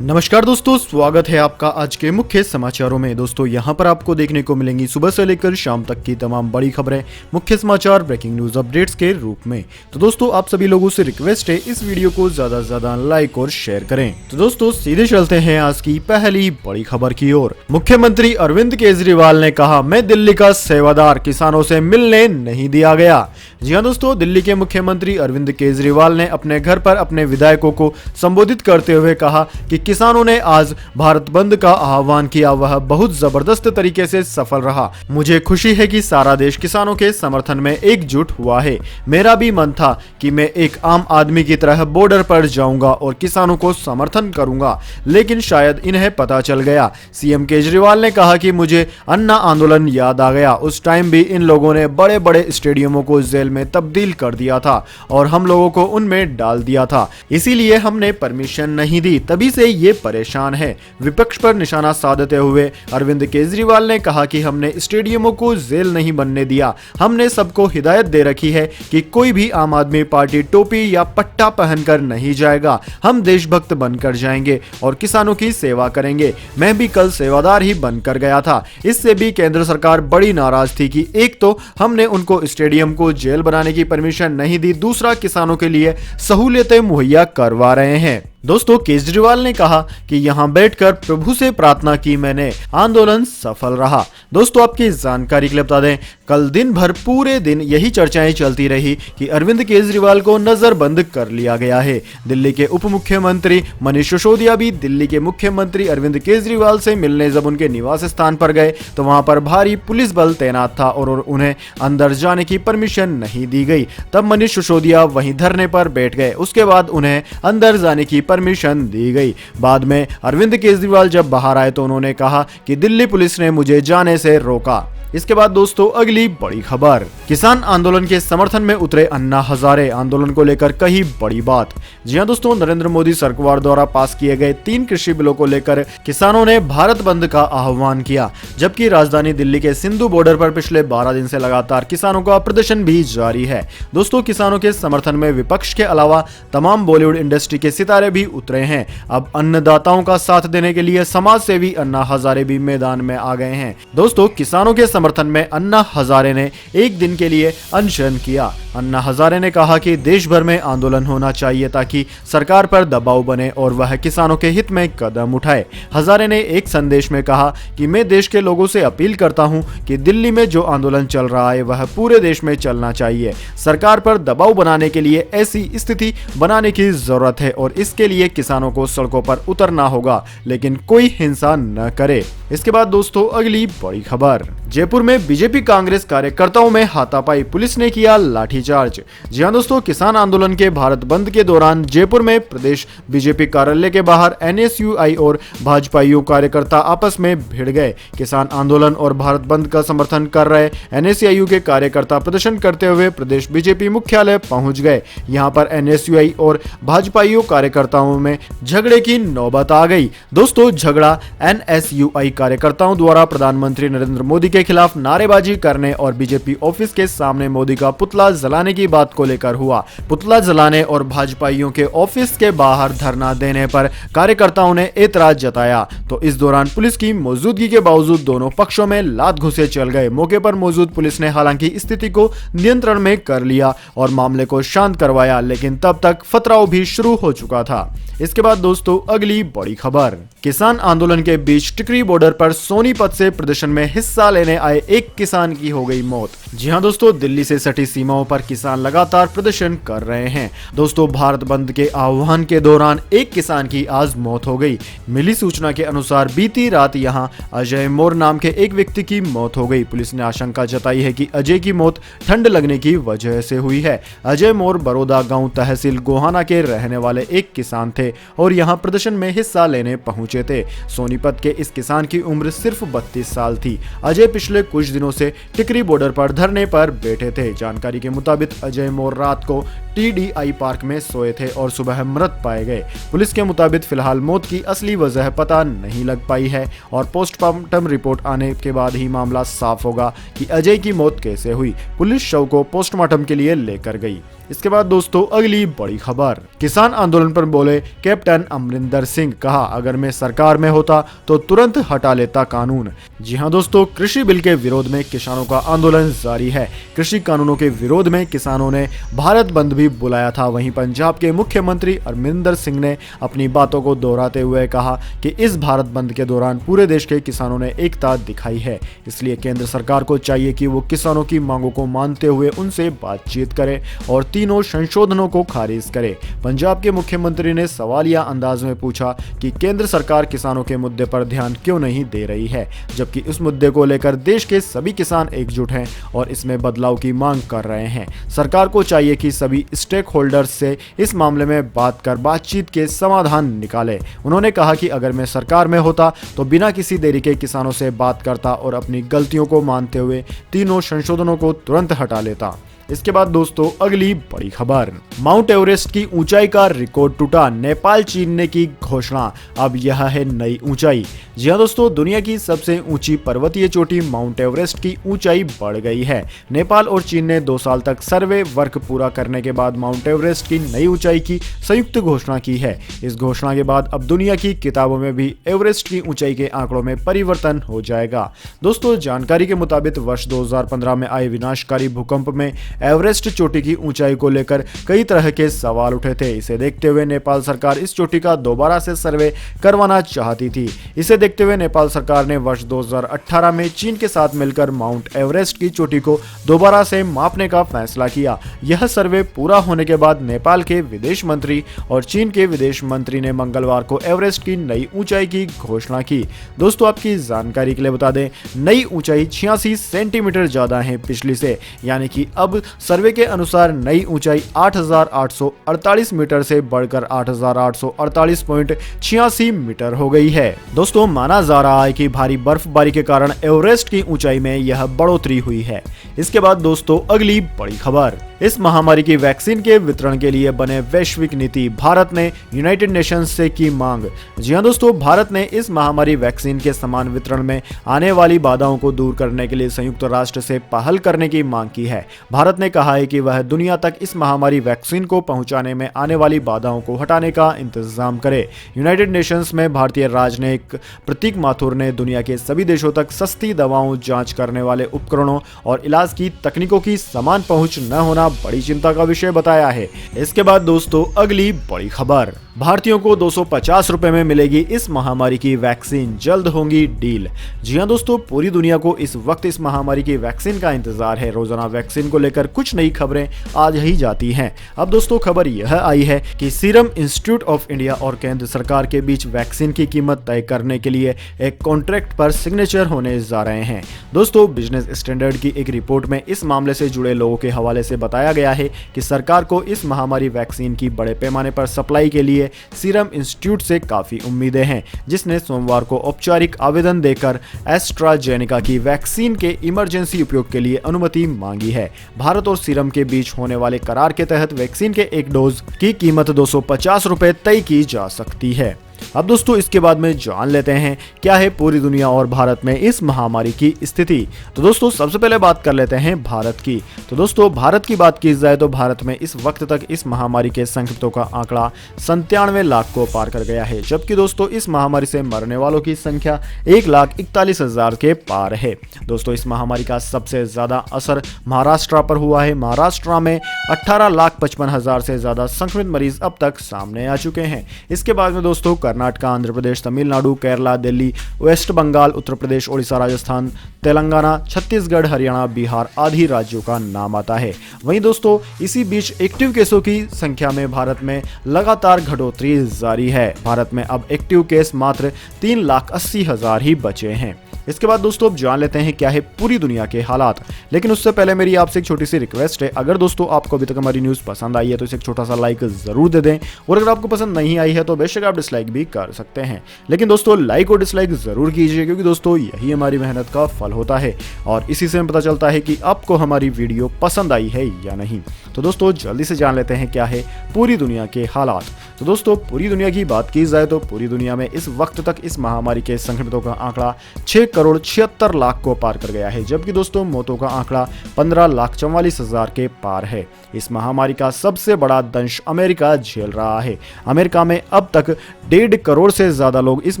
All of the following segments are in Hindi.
नमस्कार दोस्तों, स्वागत है आपका आज के मुख्य समाचारों में। दोस्तों यहां पर आपको देखने को मिलेंगी सुबह से लेकर शाम तक की तमाम बड़ी खबरें, मुख्य समाचार, ब्रेकिंग न्यूज अपडेट्स के रूप में। तो दोस्तों आप सभी लोगों से रिक्वेस्ट है इस वीडियो को ज्यादा से ज्यादा लाइक और शेयर करें। तो दोस्तों सीधे चलते हैं आज की पहली बड़ी खबर की ओर। मुख्यमंत्री अरविंद केजरीवाल ने कहा, मैं दिल्ली का सेवादार, किसानों से मिलने नहीं दिया गया। जी हाँ दोस्तों, दिल्ली के मुख्यमंत्री अरविंद केजरीवाल ने अपने घर पर अपने विधायकों को संबोधित करते हुए कहा कि किसानों ने आज भारत बंद का आह्वान किया, वह बहुत जबरदस्त तरीके से सफल रहा। मुझे खुशी है कि सारा देश किसानों के समर्थन में एकजुट हुआ है। मेरा भी मन था कि मैं एक आम आदमी की तरह बॉर्डर पर जाऊंगा और किसानों को समर्थन करूंगा, लेकिन शायद इन्हें पता चल गया। सीएम केजरीवाल ने कहा कि मुझे अन्ना आंदोलन याद आ गया। उस टाइम भी इन लोगों ने बड़े बड़े स्टेडियमों को जेल में तब्दील कर दिया था और हम लोगों को उनमें डाल दिया था, इसीलिए हमने परमिशन नहीं दी, तभी से ये परेशान है। विपक्ष पर निशाना साधते हुए अरविंद केजरीवाल ने कहा कि हमने स्टेडियमों को जेल नहीं बनने दिया। हमने सबको हिदायत दे रखी है कि कोई भी आम आदमी पार्टी टोपी या पट्टा पहनकर नहीं जाएगा। हम देशभक्त बनकर जाएंगे और किसानों की सेवा करेंगे। मैं भी कल सेवादार ही बनकर गया था। इससे भी केंद्र सरकार बड़ी नाराज थी कि एक तो हमने उनको स्टेडियम को जेल बनाने की परमिशन नहीं दी, दूसरा किसानों के लिए सहूलियतें मुहैया करवा रहे हैं। दोस्तों केजरीवाल ने कहा कि यहां बैठकर प्रभु से प्रार्थना की मैंने, आंदोलन सफल रहा। दोस्तों आपकी जानकारी के लिए बता दें, कल दिन भर पूरे दिन यही चर्चाएं चलती रही कि अरविंद केजरीवाल को नजरबंद कर लिया गया है। दिल्ली के उप मुख्यमंत्री मनीष सिसोदिया भी दिल्ली के मुख्यमंत्री अरविंद केजरीवाल से मिलने जब उनके निवास स्थान पर गए तो वहां पर भारी पुलिस बल तैनात था और उन्हें अंदर जाने की परमिशन नहीं दी गई। तब मनीष सिसोदिया वहीं धरने पर बैठ गए। उसके बाद उन्हें अंदर जाने की परमिशन दी गई। बाद में अरविंद केजरीवाल जब बाहर आए तो उन्होंने कहा कि दिल्ली पुलिस ने मुझे जाने से रोका। इसके बाद दोस्तों अगली बड़ी खबर, किसान आंदोलन के समर्थन में उतरे अन्ना हजारे, आंदोलन को लेकर कही बड़ी बात। जी हां दोस्तों, नरेंद्र मोदी सरकार द्वारा पास किए गए 3 कृषि बिलों को लेकर किसानों ने भारत बंद का आह्वान किया, जबकि राजधानी दिल्ली के सिंधु बॉर्डर पर पिछले 12 दिन से लगातार किसानों का प्रदर्शन भी जारी है। दोस्तों किसानों के समर्थन में विपक्ष के अलावा तमाम बॉलीवुड इंडस्ट्री के सितारे भी उतरे हैं। अब अन्नदाताओं का साथ देने के लिए समाज सेवी अन्ना हजारे भी मैदान में आ गए हैं। दोस्तों किसानों के समर्थन में अन्ना हजारे ने एक दिन के लिए अनशन किया। अन्ना हजारे ने कहा कि देश भर में आंदोलन होना चाहिए ताकि सरकार पर दबाव बने और वह किसानों के हित में कदम उठाए। हजारे ने एक संदेश में कहा कि मैं देश के लोगों से अपील करता हूं कि दिल्ली में जो आंदोलन चल रहा है वह पूरे देश में चलना चाहिए। सरकार पर दबाव बनाने के लिए ऐसी स्थिति बनाने की जरूरत है और इसके लिए किसानों को सड़कों पर उतरना होगा, लेकिन कोई हिंसा न करे। इसके बाद दोस्तों अगली बड़ी खबर, जयपुर में बीजेपी कांग्रेस कार्यकर्ताओं में हाथापाई, पुलिस ने किया लाठीचार्ज। जी हां दोस्तों, किसान आंदोलन के भारत बंद के दौरान जयपुर में प्रदेश बीजेपी कार्यालय के बाहर एनएसयूआई और भाजपाइयों कार्यकर्ता आपस में भिड़ गए। किसान आंदोलन और भारत बंद का समर्थन कर रहे एनएसयूआई के कार्यकर्ता प्रदर्शन करते हुए प्रदेश बीजेपी मुख्यालय पहुंच गए। यहां पर एनएसयूआई और भाजपाइयों कार्यकर्ताओं में झगड़े की नौबत आ गई। दोस्तों झगड़ा एनएसयूआई कार्यकर्ताओं द्वारा प्रधानमंत्री नरेंद्र मोदी के खिलाफ नारेबाजी करने और बीजेपी ऑफिस के सामने मोदी का पुतला जलाने की बात को लेकर हुआ। पुतला जलाने और भाजपाइयों के ऑफिस के बाहर धरना देने पर कार्यकर्ताओं ने एतराज जताया, तो इस दौरान पुलिस की मौजूदगी के बावजूद दोनों पक्षों में लात घुसे चल गए। मौके पर मौजूद पुलिस ने हालांकि स्थिति को नियंत्रण में कर लिया और मामले को शांत करवाया, लेकिन तब तक पथराव भी शुरू हो चुका था। इसके बाद दोस्तों अगली बड़ी खबर, किसान आंदोलन के बीच टिकरी बॉर्डर पर सोनीपत से प्रदर्शन में हिस्सा लेने आए एक किसान की हो गई मौत। जी हां दोस्तों, दिल्ली से सटी सीमाओं पर किसान लगातार प्रदर्शन कर रहे हैं। दोस्तों भारत बंद के आह्वान के दौरान एक किसान की आज मौत हो गई। मिली सूचना के अनुसार बीती रात यहां अजय मोर नाम के एक व्यक्ति की मौत हो गई। पुलिस ने आशंका जताई है कि अजय की मौत ठंड लगने की वजह से हुई है। अजय मोर बरोदा गांव तहसील गोहाना के रहने वाले एक किसान थे और यहां प्रदर्शन में हिस्सा लेने पहुंचे थे। सोनीपत के इस किसान की उम्र सिर्फ 32 साल थी। अजय पिछले कुछ दिनों से टिकरी बॉर्डर पर धरने पर बैठे थे। जानकारी के मुताबिक अजय मोर रात को TDI पार्क में सोए थे और सुबह मृत पाए गए। पुलिस के मुताबिक फिलहाल मौत की असली वजह पता नहीं लग पाई है और पोस्टमार्टम रिपोर्ट आने के बाद ही मामला साफ होगा कि अजय की मौत कैसे हुई। पुलिस शव को पोस्टमार्टम के लिए लेकर गई। इसके बाद दोस्तों अगली बड़ी खबर, किसान आंदोलन पर बोले कैप्टन अमरिंदर सिंह, कहा अगर मैं सरकार में होता तो तुरंत हटा लेता कानून। जी हां दोस्तों, कृषि बिल के विरोध में किसानों का आंदोलन जारी है। कृषि कानूनों के विरोध में किसानों ने भारत बंद भी बुलाया था। वहीं पंजाब के मुख्यमंत्री अमरिंदर सिंह ने अपनी बातों को दोहराते हुए कहा कि इस भारत बंद के दौरान पूरे देश के किसानों ने एकता दिखाई है, इसलिए केंद्र सरकार को चाहिए कि वो किसानों की मांगों को मानते हुए उनसे बातचीत करे और तीनों संशोधनों को खारिज करे। पंजाब के मुख्यमंत्री ने सवालिया अंदाज में पूछा कि केंद्र सरकार किसानों के मुद्दे पर ध्यान क्यों नहीं दे रही है, जबकि इस मुद्दे को लेकर देश के सभी किसान एकजुट हैं और इसमें बदलाव की मांग कर रहे हैं। सरकार को चाहिए कि सभी स्टेक होल्डर्स से इस मामले में बात कर बातचीत के समाधान निकाले। उन्होंने कहा कि अगर मैं सरकार में होता तो बिना किसी देरी के किसानों से बात करता और अपनी गलतियों को मानते हुए तीनों संशोधनों को तुरंत हटा लेता। इसके बाद दोस्तों अगली बड़ी खबर, माउंट एवरेस्ट की ऊंचाई का रिकॉर्ड टूटा, नेपाल चीन ने की घोषणा, अब यह है नई ऊंचाई। जी हां दोस्तों, दुनिया की सबसे ऊंची पर्वतीय चोटी माउंट एवरेस्ट की ऊंचाई बढ़ गई है। नेपाल और चीन ने 2 साल तक सर्वे वर्क पूरा करने के बाद माउंट एवरेस्ट की नई ऊंचाई की संयुक्त घोषणा की है। इस घोषणा के बाद अब दुनिया की किताबों में भी एवरेस्ट की ऊंचाई के आंकड़ों में परिवर्तन हो जाएगा। दोस्तों जानकारी के मुताबिक वर्ष 2015 में आए विनाशकारी भूकंप में एवरेस्ट चोटी की ऊंचाई को लेकर कई तरह के सवाल उठे थे। इसे देखते हुए नेपाल सरकार इस चोटी का दोबारा से सर्वे करवाना चाहती थी। इसे देखते हुए नेपाल सरकार ने वर्ष 2018 में चीन के साथ मिलकर माउंट एवरेस्ट की चोटी को दोबारा से मापने का फैसला किया। यह सर्वे पूरा होने के बाद नेपाल के विदेश मंत्री और चीन के विदेश मंत्री ने मंगलवार को एवरेस्ट की नई ऊंचाई की घोषणा की। दोस्तों आपकी जानकारी के लिए बता दें, नई ऊंचाई 86 सेंटीमीटर ज्यादा है पिछली से, यानी कि अब सर्वे के अनुसार नई ऊंचाई 8,848 मीटर से बढ़कर 8,848.86 मीटर हो गई है। दोस्तों माना जा रहा है कि भारी बर्फबारी के कारण एवरेस्ट की ऊंचाई में यह बढ़ोतरी हुई है। इसके बाद दोस्तों अगली बड़ी खबर, इस महामारी की वैक्सीन के वितरण के लिए बने वैश्विक नीति, भारत ने यूनाइटेड नेशंस से की मांग। जी हां दोस्तों, भारत ने इस महामारी वैक्सीन के समान वितरण में आने वाली बाधाओं को दूर करने के लिए संयुक्त राष्ट्र से पहल करने की मांग की है। भारत ने कहा है कि वह दुनिया तक इस महामारी वैक्सीन को पहुंचाने में आने वाली बाधाओं को हटाने का इंतजाम करे। यूनाइटेड नेशंस में भारतीय राजनयिक प्रतीक माथुर ने दुनिया के सभी देशों तक सस्ती दवाओं, जांच करने वाले उपकरणों और इलाज की तकनीकों की समान पहुंच न होना बड़ी चिंता का विषय बताया है। इसके बाद दोस्तों अगली बड़ी खबर, भारतीयों को 250 रुपए में मिलेगी इस महामारी की वैक्सीन, जल्द होंगी डील। जी हां दोस्तों, पूरी दुनिया को इस वक्त इस महामारी की वैक्सीन का इंतजार है। रोजाना वैक्सीन को लेकर कुछ नई खबरें आज ही जाती हैं। अब दोस्तों खबर यह आई है कि सीरम इंस्टीट्यूट ऑफ इंडिया और केंद्र सरकार के बीच वैक्सीन की कीमत तय करने के लिए एक कॉन्ट्रैक्ट पर सिग्नेचर होने जा रहे हैं। दोस्तों बिजनेस स्टैंडर्ड की एक रिपोर्ट में इस मामले से जुड़े लोगों के हवाले से बताया गया है कि सरकार को इस महामारी वैक्सीन की बड़े पैमाने पर सप्लाई के लिए सीरम इंस्टीट्यूट से काफी उम्मीदें हैं, जिसने सोमवार को औपचारिक आवेदन देकर एस्ट्राजेनेका की वैक्सीन के इमरजेंसी उपयोग के लिए अनुमति मांगी है। भारत और सीरम के बीच होने वाले करार के तहत वैक्सीन के एक डोज की कीमत 250 रुपए तय की जा सकती है। अब दोस्तों इसके बाद में जान लेते हैं क्या है पूरी दुनिया और भारत में इस महामारी की स्थिति। तो दोस्तों सबसे पहले बात कर लेते हैं भारत की। तो दोस्तों भारत की बात की जाए तो भारत में इस वक्त तक इस महामारी के संक्रमितों का आंकड़ा 97 लाख को पार कर गया है, जबकि दोस्तों इस महामारी से मरने वालों की संख्या 1,41,000 के पार है। दोस्तों इस महामारी का सबसे ज्यादा असर महाराष्ट्र पर हुआ है। महाराष्ट्र में 18,55,000 से ज्यादा संक्रमित मरीज अब तक सामने आ चुके हैं। इसके बाद में दोस्तों कर्नाटक, आंध्र प्रदेश, तमिलनाडु, केरला, दिल्ली, वेस्ट बंगाल, उत्तर प्रदेश, ओडिशा, राजस्थान, तेलंगाना, छत्तीसगढ़, हरियाणा, बिहार आदि राज्यों का नाम आता है। वहीं दोस्तों इसी बीच एक्टिव केसों की संख्या में भारत में लगातार घटोतरी जारी है। भारत में अब एक्टिव केस मात्र 3,80,000 ही बचे हैं। इसके बाद दोस्तों अब जान लेते हैं क्या है पूरी दुनिया के हालात। लेकिन उससे पहले मेरी आपसे एक छोटी सी रिक्वेस्ट है, अगर दोस्तों आपको अभी तक हमारी न्यूज़ पसंद आई है तो इसे एक छोटा सा लाइक जरूर दे दें, और अगर आपको पसंद नहीं आई है तो बेशक आप डिसलाइक भी कर सकते हैं। लेकिन दोस्तों लाइक और डिसलाइक जरूर कीजिए, क्योंकि दोस्तों यही हमारी मेहनत का फल होता है और इसी से पता चलता है कि आपको हमारी वीडियो पसंद आई है या नहीं। तो दोस्तों जल्दी से जान लेते हैं क्या है पूरी दुनिया के हालात। तो दोस्तों पूरी दुनिया की बात की जाए तो पूरी दुनिया में इस वक्त तक इस महामारी के संक्रमितों का आंकड़ा 6,76,00,000 को पार कर गया है, जबकि दोस्तों मौतों का आंकड़ा 15,44,000 के पार है। इस महामारी का सबसे बड़ा दंश अमेरिका झेल रहा है। अमेरिका में अब तक 1.5 करोड़ से ज्यादा लोग इस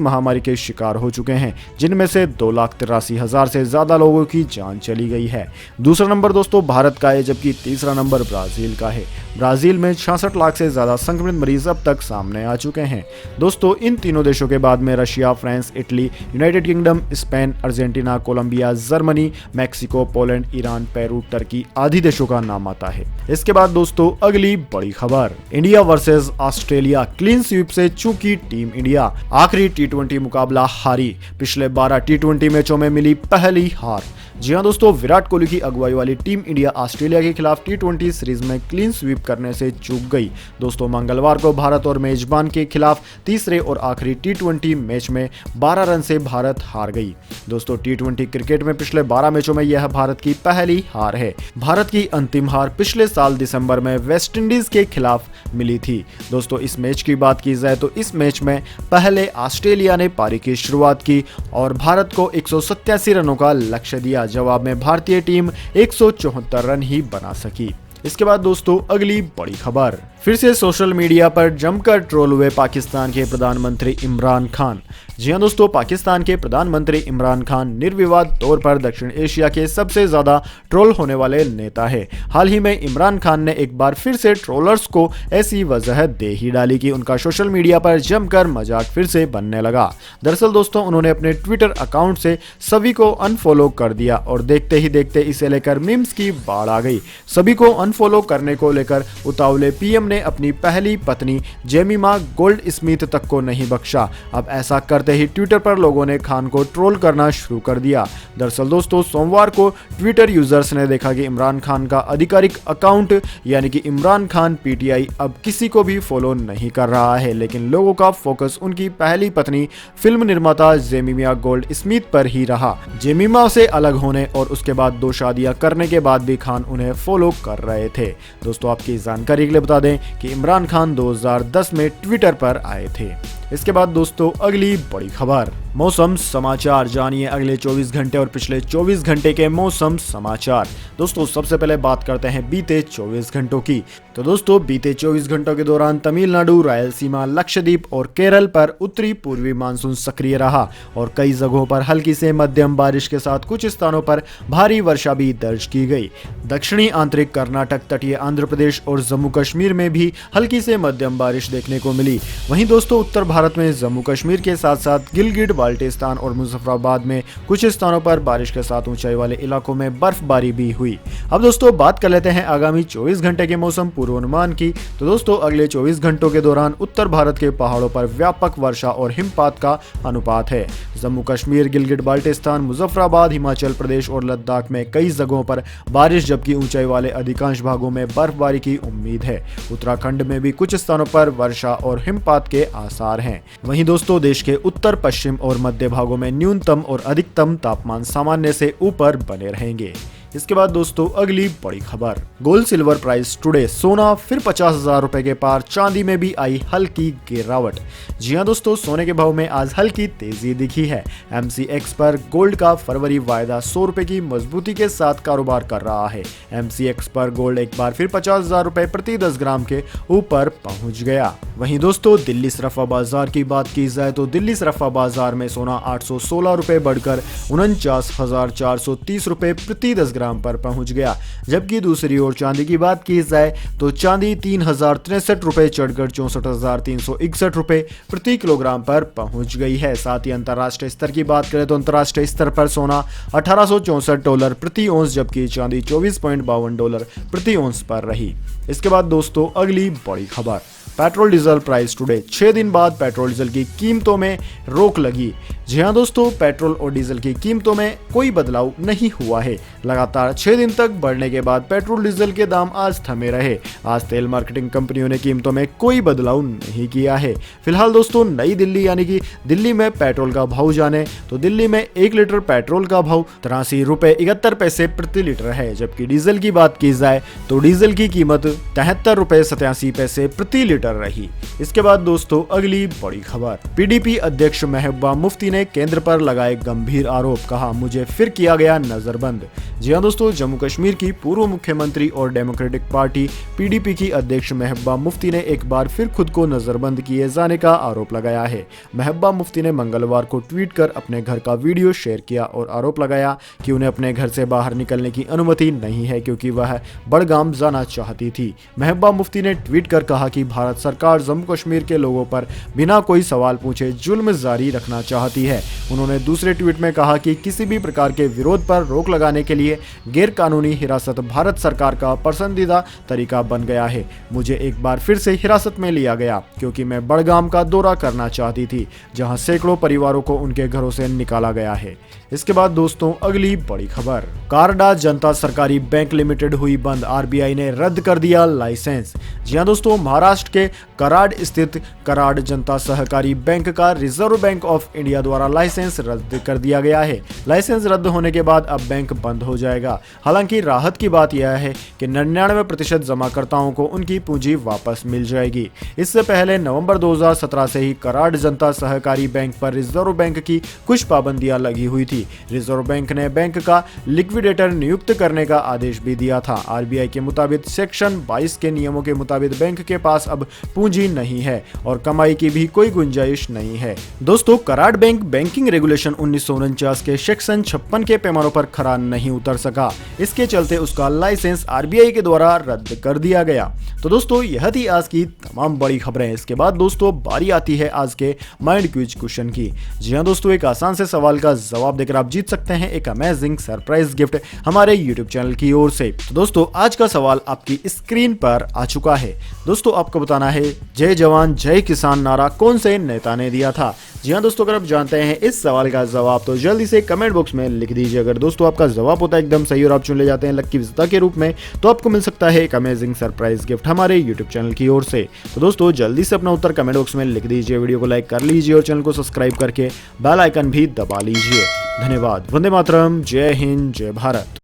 महामारी के शिकार हो चुके हैं, जिनमें से 2,83,000 से ज्यादा लोगों की जान चली गई है। दूसरा नंबर दोस्तों भारत का है, जबकि तीसरा नंबर ब्राजील का है। ब्राजील में 66 लाख से ज्यादा संक्रमित मरीज अब तक सामने आ चुके हैं। दोस्तों इन तीनों देशों के बाद में Russia, France, Italy, United Kingdom, Spain, Argentina, Colombia, Germany, Mexico, Poland, Iran, Peru, Turkey आदि देशों का नाम आता है। इसके बाद दोस्तों अगली बड़ी खबर, India versus Australia, clean sweep से चूकी टीम इंडिया, आखिरी T20 मुकाबला हारी, पिछले 12 T20 मैचों में मिली पहली हार। जी हां दोस्तों, विराट कोहली की अगुवाई वाली टीम इंडिया ऑस्ट्रेलिया के खिलाफ T20 सीरीज में क्लीन स्वीप करने से चूक गई। दोस्तों मंगलवार को भारत और मेजबान के खिलाफ तीसरे और आखिरी T20 मैच में 12 रन से भारत हार गई। दोस्तों T20 क्रिकेट में पिछले 12 मैचों में यह भारत की पहली हार है। भारत की अंतिम हार पिछले साल दिसंबर में वेस्टइंडीज के खिलाफ मिली थी। दोस्तों इस मैच की बात की जाए तो इस मैच में पहले ऑस्ट्रेलिया ने पारी की शुरुआत की और भारत को 187 रनों का लक्ष्य दिया। जवाब में भारतीय टीम 174 रन ही बना सकी। इसके बाद दोस्तों अगली बड़ी खबर, फिर से सोशल मीडिया पर जमकर ट्रोल हुए पाकिस्तान के प्रधानमंत्री इमरान खान। जी हां दोस्तों, पाकिस्तान के प्रधानमंत्री इमरान खान निर्विवाद तौर पर दक्षिण एशिया के सबसे ज्यादा ट्रोल होने वाले नेता है। हाल ही में इमरान खान ने एक बार फिर से ट्रोलर्स को ऐसी वजह दे ही डाली कि उनका सोशल मीडिया पर जमकर मजाक फिर से बनने लगा। दरअसल दोस्तों उन्होंने अपने ट्विटर अकाउंट से सभी को अनफॉलो कर दिया और देखते ही देखते इसे लेकर मीम्स की बाढ़ आ गई। सभी को अनफॉलो करने को लेकर उतावले पीएम ने अपनी पहली पत्नी जेमिमा गोल्ड स्मिथ तक को नहीं बख्शा। अब ऐसा करते ही ट्विटर पर लोगों ने खान को ट्रोल करना शुरू कर दिया। दरअसल दोस्तों सोमवार को ट्विटर यूजर्स ने देखा कि इमरान खान का आधिकारिक अकाउंट यानी कि इमरान खान पीटीआई अब किसी को भी फॉलो नहीं कर रहा है, लेकिन लोगों का फोकस उनकी पहली पत्नी फिल्म निर्माता जेमिमा गोल्ड स्मिथ पर ही रहा। जेमिमा से अलग होने और उसके बाद 2 शादियां करने के बाद भी खान उन्हें फॉलो कर रहे थे। दोस्तों आपकी जानकारी के लिए बता दें कि इमरान खान 2010 में ट्विटर पर आए थे। इसके बाद दोस्तों अगली बड़ी खबर, मौसम समाचार, जानिए अगले 24 घंटे और पिछले 24 घंटे के मौसम समाचार। दोस्तों सबसे पहले बात करते हैं बीते 24 घंटों की। तो दोस्तों बीते 24 घंटों के दौरान तमिलनाडु, रायलसीमा, लक्षद्वीप और केरल पर उत्तरी पूर्वी मानसून सक्रिय रहा और कई जगहों पर हल्की से मध्यम बारिश के साथ कुछ स्थानों पर भारी वर्षा भी दर्ज की गई। दक्षिणी आंतरिक कर्नाटक, तटीय आंध्र प्रदेश और जम्मू कश्मीर में भी हल्की से मध्यम बारिश देखने को मिली। वहीं दोस्तों उत्तर भारत में जम्मू कश्मीर के साथ साथ गिलगिट, बाल्टिस्तान और मुजफ्फराबाद में कुछ स्थानों पर बारिश के साथ ऊंचाई वाले इलाकों में बर्फबारी भी हुई। अब दोस्तों बात कर लेते हैं आगामी 24 घंटे के मौसम पूर्वानुमान की। तो दोस्तों अगले 24 घंटों के दौरान उत्तर भारत के पहाड़ों पर व्यापक वर्षा और हिमपात का अनुपात है। जम्मू कश्मीर, गिलगिट, बाल्टिस्तान, मुजफ्फराबाद, हिमाचल प्रदेश और लद्दाख में कई जगहों पर बारिश, जबकि ऊंचाई वाले अधिकांश भागों में बर्फबारी की उम्मीद है। उत्तराखंड में भी कुछ स्थानों पर वर्षा और हिमपात के आसार हैं। वहीं दोस्तों देश के उत्तर, पश्चिम और मध्य भागों में न्यूनतम और अधिकतम तापमान सामान्य से ऊपर बने रहेंगे। इसके बाद दोस्तों अगली बड़ी खबर, गोल्ड सिल्वर प्राइस टुडे, सोना फिर 50,000 रुपए के पार, चांदी में भी आई हल्की गिरावट। जी हां दोस्तों, सोने के भाव में आज हल्की तेजी दिखी है। MCX पर गोल्ड का फरवरी वायदा 100 रुपए की मजबूती के साथ कारोबार कर रहा है। MCX पर गोल्ड एक बार फिर 50,000 रुपए प्रति 10 ग्राम के ऊपर पहुंच गया। वहीं दोस्तों दिल्ली सराफा बाजार की बात की जाए तो दिल्ली सराफा बाजार में सोना 816 रुपए बढ़कर 49,430 रुपए प्रति 10 ग्राम पर पहुंच गया। जबकि दूसरी ओर चांदी की बात की जाए तो चांदी 3,063 रुपए चढ़कर 64,361 रुपए प्रति किलोग्राम पर पहुंच गई है। साथ ही अंतर्राष्ट्रीय स्तर की बात करें तो अंतर्राष्ट्रीय स्तर पर सोना $1,864 प्रति औंस, जबकि चांदी $24.52 प्रति औंस पर रही। इसके बाद दोस्तों अगली बड़ी खबर, पेट्रोल डीजल प्राइस टुडे। 6 दिन बाद पेट्रोल डीजल की कीमतों में रोक लगी। जी हाँ दोस्तों, पेट्रोल और डीजल की कीमतों में कोई बदलाव नहीं हुआ है। लगातार 6 दिन तक बढ़ने के बाद पेट्रोल डीजल के दाम आज थमे रहे। आज तेल मार्केटिंग कंपनियों ने कीमतों में कोई बदलाव नहीं किया है। फिलहाल दोस्तों, नई दिल्ली यानी कि दिल्ली में पेट्रोल का भाव जाने तो दिल्ली में 1 लीटर पेट्रोल का भाव 83 रुपए 71 पैसे प्रति लीटर है, जबकि डीजल की बात की जाए तो डीजल की कीमत 73 रुपए 87 पैसे प्रति लीटर रही। इसके बाद दोस्तों, अगली बड़ी खबर, पीडीपी अध्यक्ष महबूबा मुफ्ती ने केंद्र पर लगाए गंभीर आरोप, कहा मुझे फिर किया गया नजरबंद। जी हां दोस्तों, जम्मू कश्मीर की पूर्व मुख्यमंत्री और डेमोक्रेटिक पार्टी पीडीपी की अध्यक्ष महबूबा मुफ्ती ने एक बार फिर खुद को नजरबंद किए जाने का आरोप लगाया है। महबूबा मुफ्ती ने मंगलवार को ट्वीट कर अपने घर का वीडियो शेयर किया और आरोप लगाया कि उन्हें अपने घर से बाहर निकलने की अनुमति नहीं है क्योंकि वह बड़गाम जाना चाहती थी। महबूबा मुफ्ती ने ट्वीट कर कहा कि भारत सरकार जम्मू कश्मीर के लोगों पर बिना कोई सवाल पूछे जुल्म जारी रखना चाहती है। उन्होंने दूसरे ट्वीट में कहा कि किसी भी प्रकार के विरोध पर रोक लगाने के लिए गैर कानूनी हिरासत भारत सरकार का पसंदीदा तरीका बन गया है। मुझे एक बार फिर से हिरासत में लिया गया क्योंकि मैं बड़गाम का दौरा करना चाहती थी, जहां सैकड़ों परिवारों को उनके घरों से निकाला गया है। इसके बाद दोस्तों, अगली बड़ी खबर, कारडा जनता सरकारी बैंक लिमिटेड हुई बंद, आरबीआई ने रद्द कर दिया लाइसेंस। जी हां दोस्तों, महाराष्ट्र के कराड स्थित कराड जनता सहकारी बैंक का रिजर्व बैंक ऑफ इंडिया द्वारा लाइसेंस रद्द कर दिया गया है। लाइसेंस रद्द होने के बाद अब बैंक बंद हो जाएगा। हालांकि राहत की बात यह है कि 99% जमाकर्ताओं को उनकी पूंजी वापस मिल जाएगी। इससे पहले नवंबर 2017 से ही कराड जनता सहकारी बैंक पर रिजर्व बैंक की कुछ पाबंदियां लगी हुई थी। रिजर्व बैंक ने बैंक का लिक्विडेटर नियुक्त करने का आदेश भी दिया था। आरबीआई के मुताबिक सेक्शन 22 के नियमों के मुताबिक बैंक के पास अब पूंजी नहीं है और कमाई की भी कोई गुंजाइश नहीं है। दोस्तों, कराड बैंक बैंकिंग रेगुलेशन 1949 के सेक्शन 56 के पैमानों पर खरा नहीं उतर सका। इसके चलते उसका लाइसेंस आरबीआई के द्वारा रद्द कर दिया गया। तो दोस्तों, यह थी आज की तमाम बड़ी खबरें। इसके बाद दोस्तों, बारी आती है आज के माइंड क्विज क्वेश्चन की। जी हां दोस्तों, एक आसान से सवाल का जवाब देकर आप जीत सकते हैं एक अमेजिंग सरप्राइज गिफ्ट हमारे यूट्यूब चैनल की ओर से। तो दोस्तों, आज का सवाल आपकी स्क्रीन पर आ चुका है। दोस्तों, आपको बताना है जय जवान जय किसान नारा कौन से नेता ने दिया था। जी हां दोस्तों, अगर आप जानते हैं इस सवाल का जवाब तो जल्दी से कमेंट बॉक्स में लिख दीजिए। अगर दोस्तों आपका जवाब होता है एकदम सही और आप चुन ले जाते हैं लक्की विजेता के रूप में, तो आपको मिल सकता है एक अमेजिंग सरप्राइज गिफ्ट हमारे यूट्यूब चैनल की ओर से। तो दोस्तों, जल्दी से अपना उत्तर कमेंट बॉक्स में लिख दीजिए, वीडियो को लाइक कर लीजिए और चैनल को सब्सक्राइब करके बेल आइकन भी दबा लीजिए। धन्यवाद। वंदे मातरम। जय हिंद, जय भारत।